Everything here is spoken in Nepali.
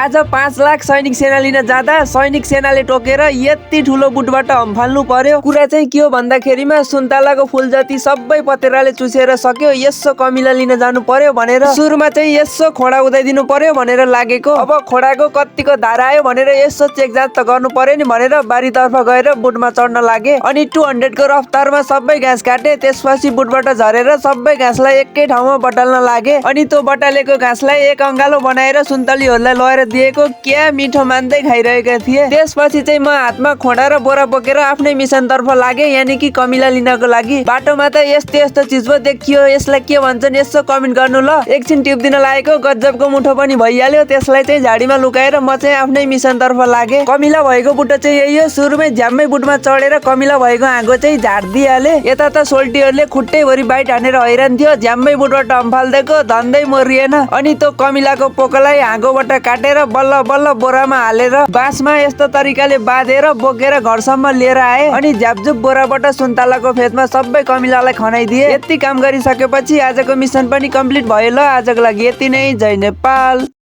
आज 5 लाख सैनिक सेना लिन जाँदा सैनिक सेनाले टोकेर यति ठुलो बुटबाट हम्फाल्नु पर्यो। कुरा चाहिँ के हो भन्दाखेरिमा सुन्तलाको फुल जति सबै पतेराले चुसेर सक्यो, यसो कमिला लिन जानु पर्यो भनेर सुरुमा चाहिँ यसो खोडा उदाइदिनु पर्यो भनेर लागेको। अब खोडाको कतिको धारा आयो भनेर यसो चेक जाँच त गर्नु पर्यो नि भनेर बारीतर्फ गएर बुटमा चढ्न लागे। अनि 200 को रफ्तारमा सबै घाँस काटे। त्यसपछि बुटबाट झरेर सबै घाँसलाई एकै ठाउँमा बटाल्न लागे। अनि त्यो बटालेको घाँसलाई एक अङ्गालो बनाएर सुन्तलीहरूलाई लगेर दिएको। क्या मिठो मान्दै खाइरहेका थिए। त्यसपछि चाहिँ म हातमा खोडा र बोरा बोकेर आफ्नै मिसन तर्फ लागे, यानि कि कमिला लिनको लागि। बाटोमा त यस्तो यस्तो चिज पो देखियो, यसलाई के भन्छन् यसो कमेन्ट गर्नु ल। एकछिन टिप दिन लागेको गजबको मुठो पनि भइहाल्यो। त्यसलाई चाहिँ झाडीमा लुकाएर म चाहिँ आफ्नै मिसन तर्फ लागे। कमिला भएको बुटो चाहिँ यही हो। सुरुमै झ्याम्मै बुटमा चढेर कमिला भएको आगो चाहिँ झार्दिहाले। यता त सोल्टीहरूले खुट्टैभरि बाइट हानेर हैरान थियो। झ्याम्मै बुटबाट अम्फाल्दिएको धन्दै मरिएन। अनि त्यो कमिलाको पोकालाई आगोबाट काटेर बल्ल बल्ल बोरामा हालेर बाँसमा यस्तो तरिकाले बाँधेर बोकेर घरसम्म लिएर आए। अनि झ्यापझुप बोराबाट सुन्तलाको फेदमा सबै कमिलालाई खनाइदिए। यति काम गरिसकेपछि आजको मिसन पनि कम्प्लिट भयो। ल आजको लागि यति नै। जय नेपाल।